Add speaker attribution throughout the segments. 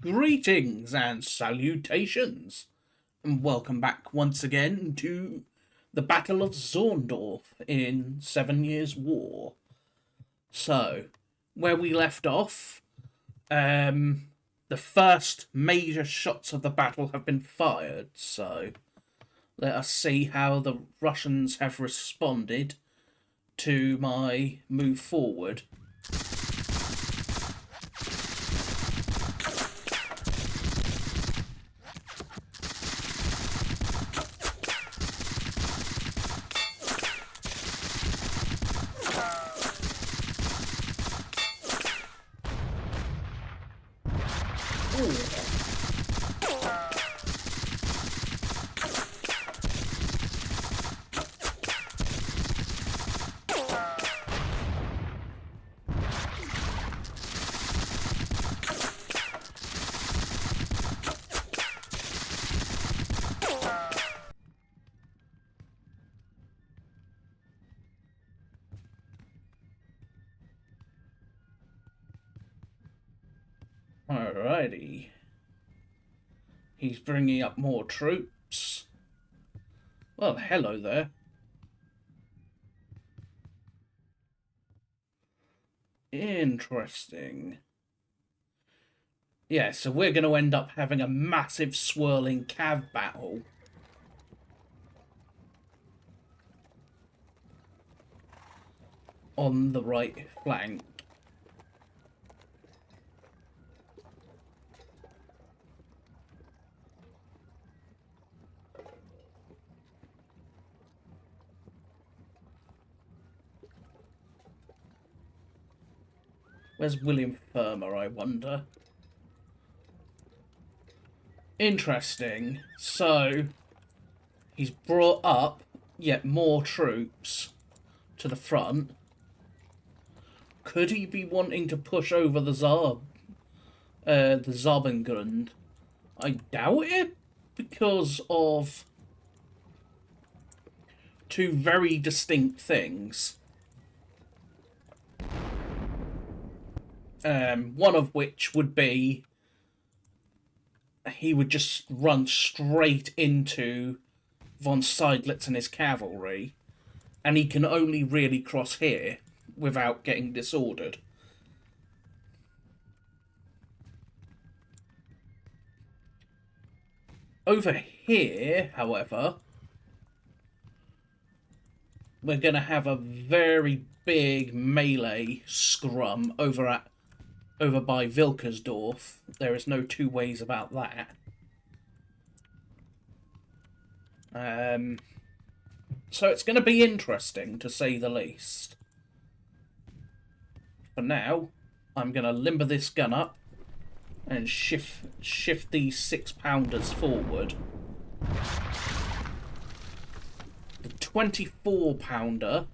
Speaker 1: Greetings and salutations, and welcome back once again to the Battle of Zorndorf in 7 Years' War. So, where we left off, the first major shots of the battle have been fired, so let us see how the Russians have responded to my move forward. Alrighty. He's bringing up more troops. Well, hello there. Interesting. Yeah, so we're going to end up having a massive swirling cav battle. On the right flank. Where's William Fermor, I wonder? Interesting. So, he's brought up yet more troops to the front. Could he be wanting to push over the Zabengrund? I doubt it, because of two very distinct things. One of which would be he would just run straight into von Seidlitz and his cavalry, and he can only really cross here without getting disordered. Over here, however, we're going to have a very big melee scrum over by Wilkersdorf. There is no two ways about that. So it's going to be interesting, to say the least. For now, I'm going to limber this gun up and shift these 6-pounders forward. The 24-pounder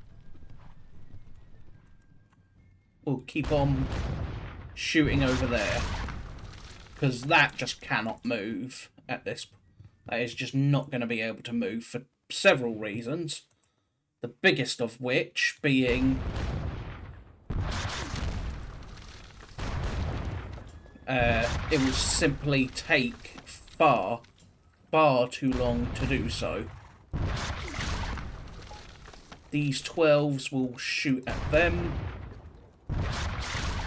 Speaker 1: will keep on shooting over there, because that just cannot move at this. That is just not going to be able to move for several reasons. The biggest of which being it will simply take far too long to do so. These 12s will shoot at them,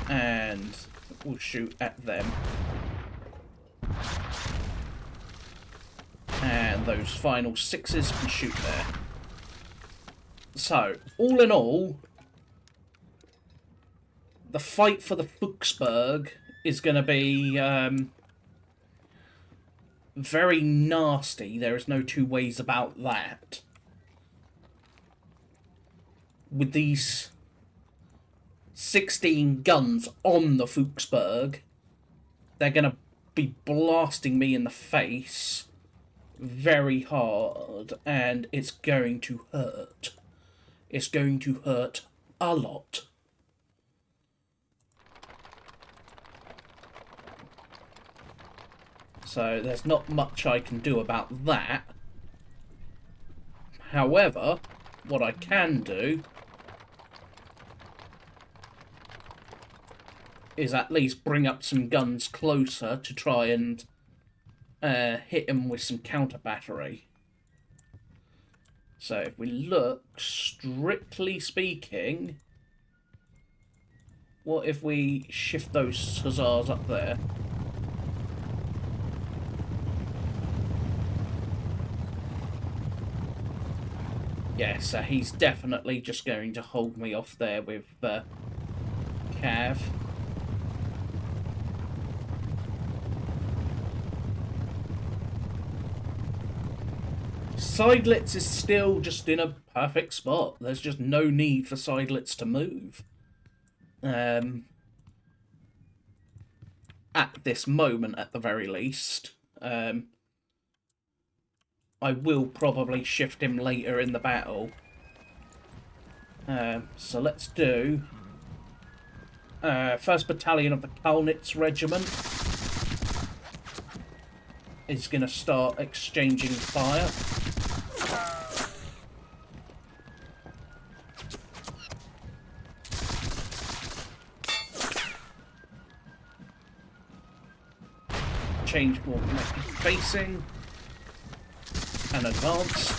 Speaker 1: and will shoot at them. And those final 6s can shoot there. So, all in all, the fight for the Fuchsberg is going to be very nasty. There is no two ways about that. With these 16 guns on the Fuchsberg, they're going to be blasting me in the face very hard, and it's going to hurt. It's going to hurt a lot. So there's not much I can do about that. However, what I can do is at least bring up some guns closer to try and hit him with some counter battery. So if we look, strictly speaking, what if we shift those hussars up there? Yeah, so he's definitely just going to hold me off there with Cav. Sidelets is still just in a perfect spot. There's just no need for sidelets to move. At this moment, at the very least. I will probably shift him later in the battle. So let's do 1st Battalion of the Kalnitz Regiment is going to start exchanging fire. Change more facing and advance.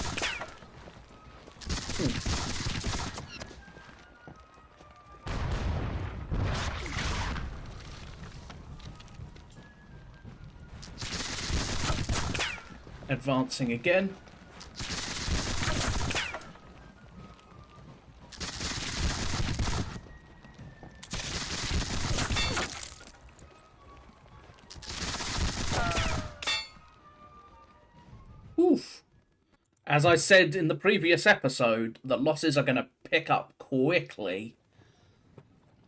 Speaker 1: Advancing again. Oof. As I said in the previous episode, the losses are going to pick up quickly.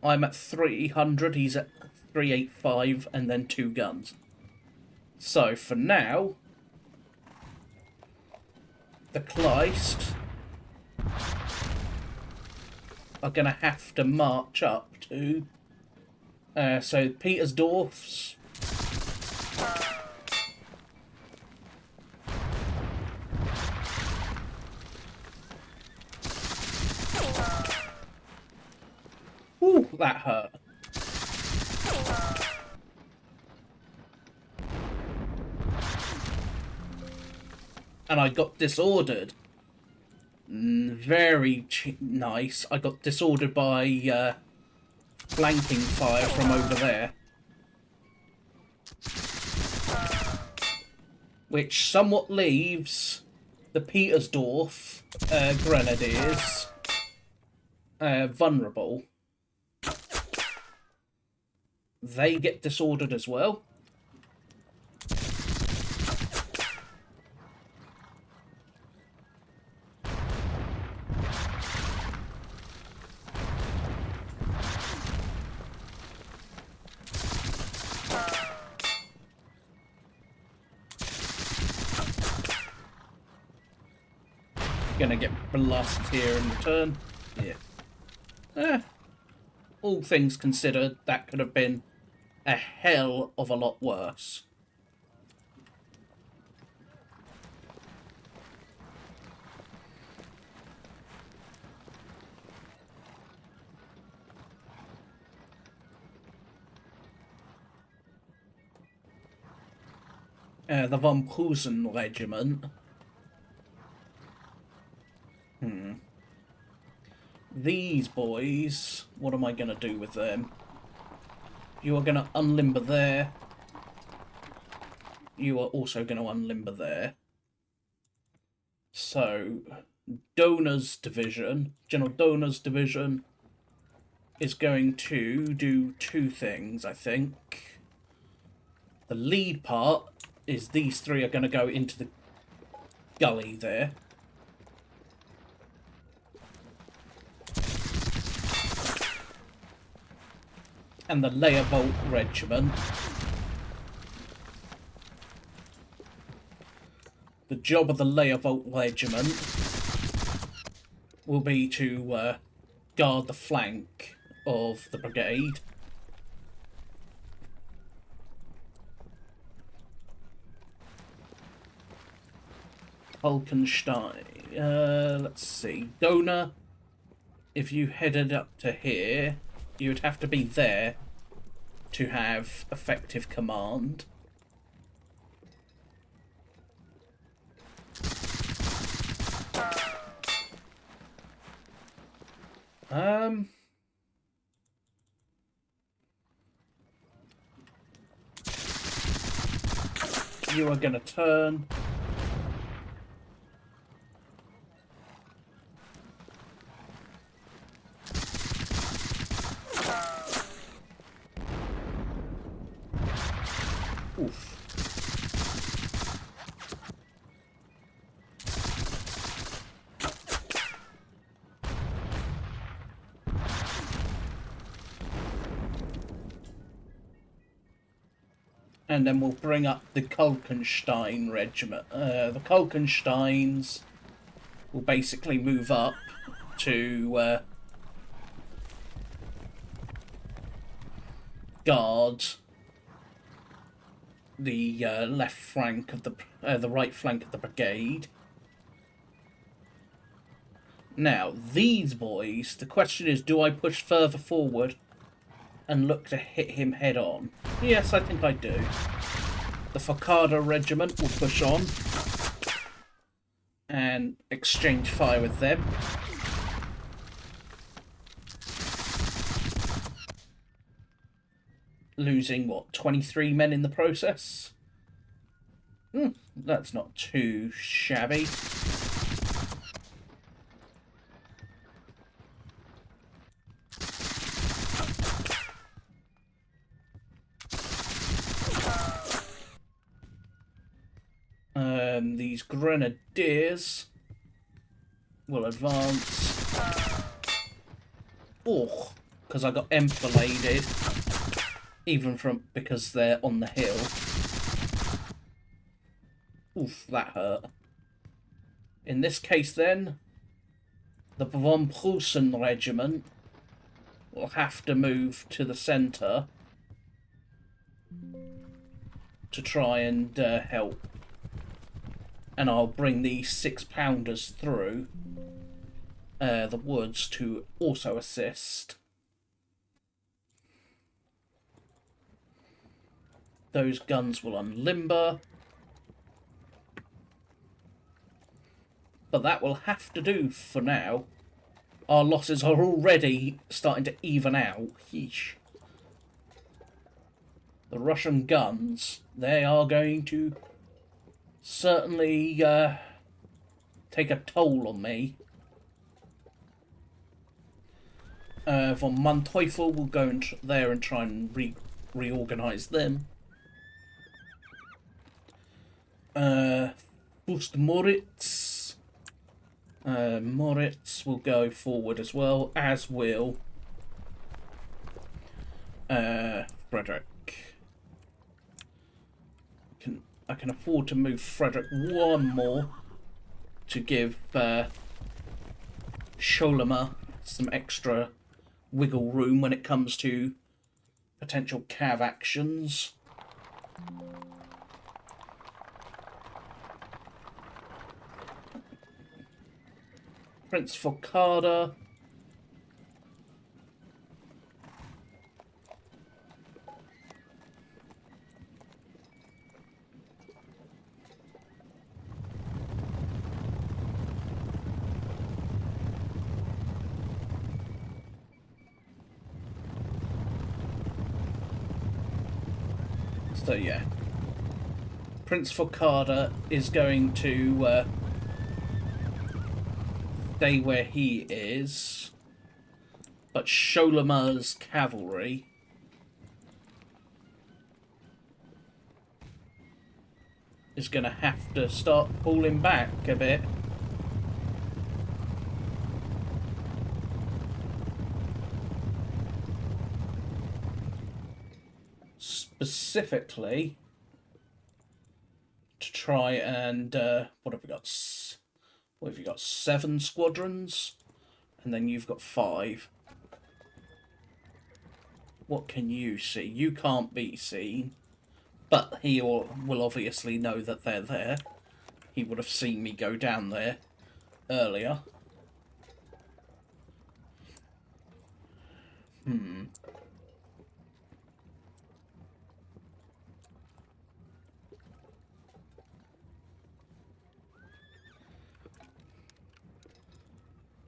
Speaker 1: I'm at 300, he's at 385, and then 2 guns. So, for now, the Kleist are going to have to march up to... so, Petersdorf's... Ooh, that hurt. And I got disordered. Very nice. I got disordered by flanking fire from over there. Which somewhat leaves the Petersdorf Grenadiers vulnerable. They get disordered as well. Gonna get blasted here in return. Yeah. All things considered, that could have been a hell of a lot worse. The von Prussian Regiment. These boys, what am I going to do with them? You are going to unlimber there. You are also going to unlimber there. So, Donner's division, General Donner's division, is going to do 2 things, I think. The lead part is these 3 are going to go into the gully there. And the Leopold Regiment. The job of the Leopold Regiment will be to guard the flank of the brigade. Hulkenstein. Let's see. Donner, if you headed up to here, you would have to be there to have effective command. You are going to turn. Oof. And then we'll bring up the Kulkenstein regiment. The Kulkensteins will basically move up to guard the left flank of the right flank of the brigade. Now, these boys, the question is, do I push further forward and look to hit him head on? Yes, I think I do. The Focada regiment will push on and exchange fire with them. Losing, what, 23 men in the process? That's not too shabby. These grenadiers will advance. Oh, because I got enfiladed, even because they're on the hill. Oof, that hurt. In this case, then, the von Prussian regiment will have to move to the centre to try and help. And I'll bring the 6-pounders through the woods to also assist. Those guns will unlimber. But that will have to do for now. Our losses are already starting to even out. Yeesh. The Russian guns, they are going to certainly take a toll on me. Von Manteuffel will go there and try and reorganise them. Fürst Moritz. Moritz will go forward as well, as will Frederick. I can afford to move Frederick one more to give Scholema some extra wiggle room when it comes to potential cav actions. Prince Focada. So yeah, Prince Focada is going to stay where he is, but Scholema's cavalry is going to have to start pulling back a bit. Specifically to try and what have we got? What have you got? 7 squadrons, and then you've got 5. What can you see? You can't be seen, but he will obviously know that they're there. He would have seen me go down there earlier.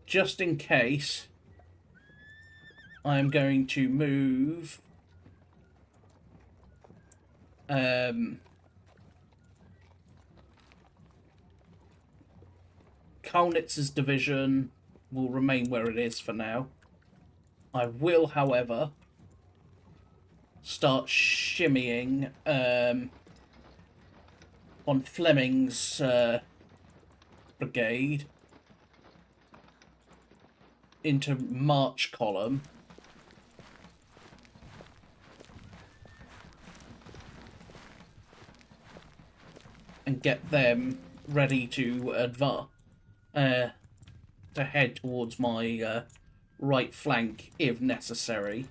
Speaker 1: just in case, I'm going to move Kaunitz's division will remain where it is for now. I will, however, start shimmying on Fleming's brigade into march column. And get them ready to advance, to head towards my right flank if necessary.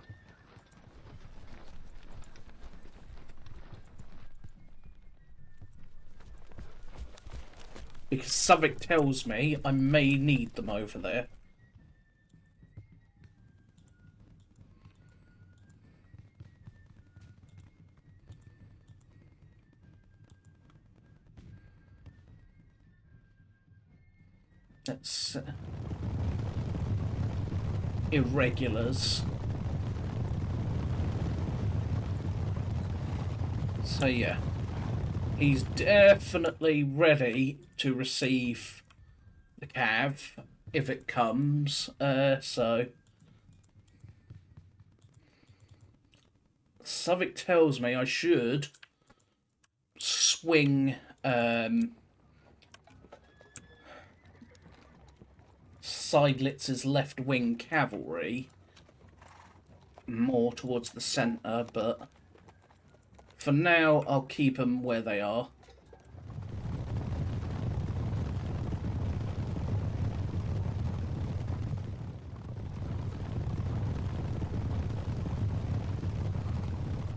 Speaker 1: Because something tells me I may need them over there. That's irregulars. So yeah, he's definitely ready to receive the cav if it comes. So something tells me I should swing Seidlitz's left-wing cavalry more towards the centre, but for now I'll keep them where they are.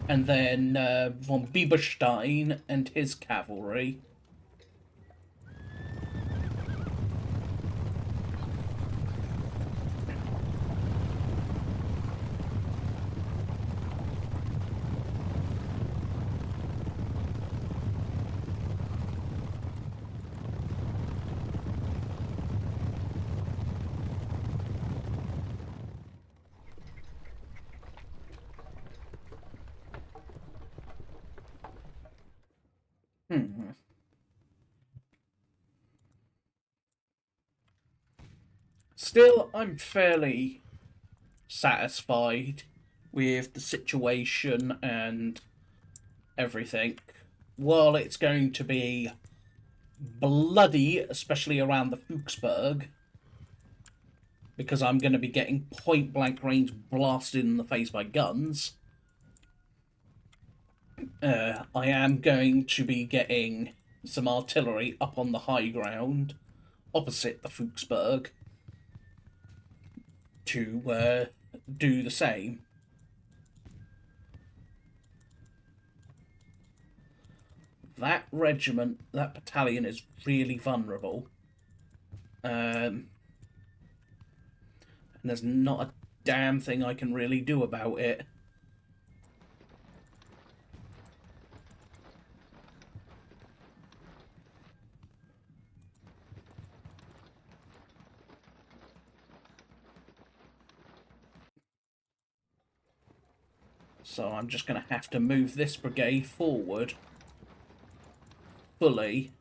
Speaker 1: And then von Bieberstein and his cavalry. Still, I'm fairly satisfied with the situation and everything. While it's going to be bloody, especially around the Fuchsburg, because I'm going to be getting point-blank range blasted in the face by guns, I am going to be getting some artillery up on the high ground opposite the Fuchsburg to do the same. That regiment, that battalion is really vulnerable. And there's not a damn thing I can really do about it. So I'm just going to have to move this brigade forward fully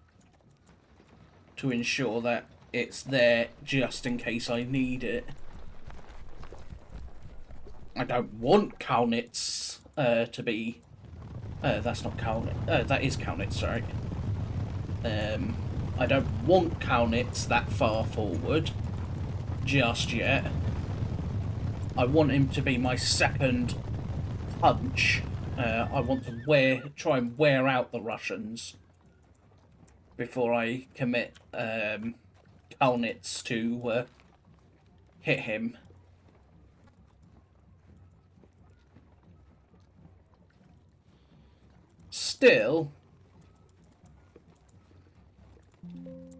Speaker 1: to ensure that it's there just in case I need it. I don't want Kaunitz to be... that's not Kaunitz. That is Kaunitz, sorry. I don't want Kaunitz that far forward just yet. I want him to be my second punch. I want to try and wear out the Russians before I commit Kaunitz to hit him. Still,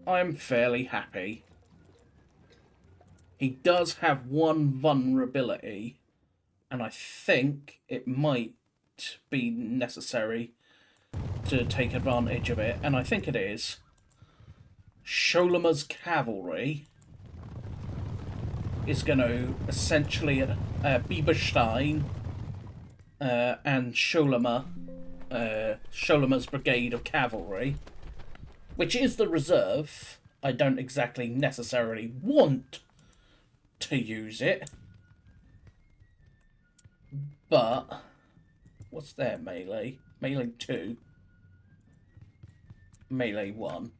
Speaker 1: I'm fairly happy. He does have one vulnerability, and I think it might be necessary to take advantage of it, and I think it is. Scholema's cavalry is going to essentially Bieberstein and Schollemer's brigade of cavalry, which is the reserve. I don't exactly necessarily want to use it, but what's their melee? Melee 2, melee 1.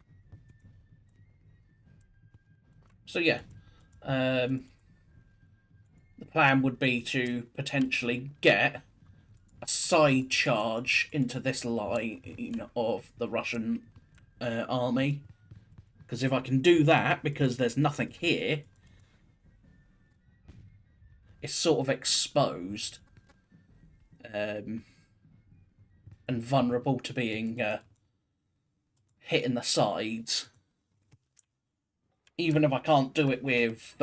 Speaker 1: So yeah, the plan would be to potentially get a side charge into this line of the Russian army. Because if I can do that, because there's nothing here, it's sort of exposed and vulnerable to being hit in the sides. Even if I can't do it with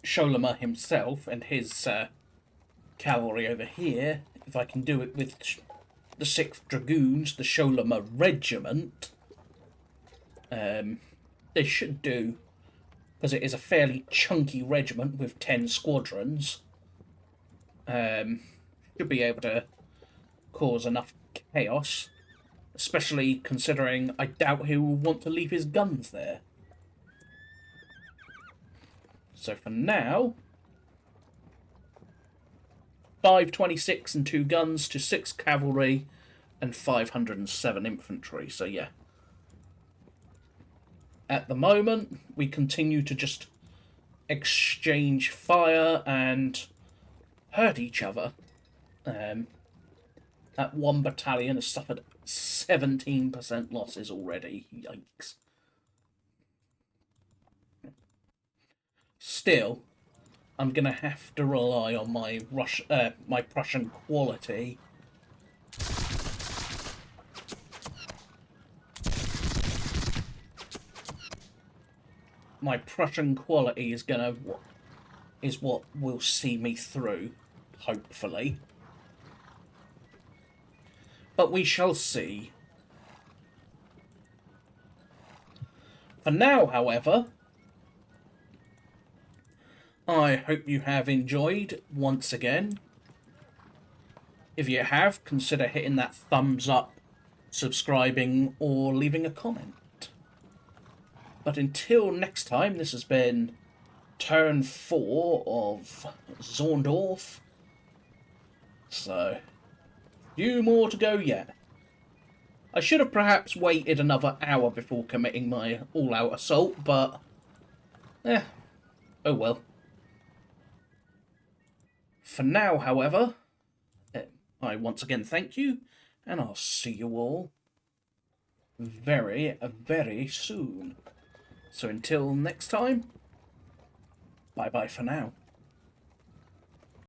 Speaker 1: Schollemer himself and his cavalry over here, if I can do it with the 6th Dragoons, the Schollemer Regiment, they should do, because it is a fairly chunky regiment with 10 squadrons, should be able to cause enough chaos, especially considering I doubt he will want to leave his guns there. So for now, 526 and 2 guns to 6 cavalry and 507 infantry. So yeah, at the moment we continue to just exchange fire and hurt each other. That one battalion has suffered 17% losses already. Yikes. Still, I'm going to have to rely on my Prussian quality. My Prussian quality is what will see me through, hopefully. But we shall see. For now, however, I hope you have enjoyed once again. If you have, consider hitting that thumbs up, subscribing, or leaving a comment. But until next time, this has been turn 4 of Zorndorf. So, few more to go yet. I should have perhaps waited another hour before committing my all-out assault, but oh well. For now, however, I once again thank you, and I'll see you all very, very soon. So until next time, bye-bye for now.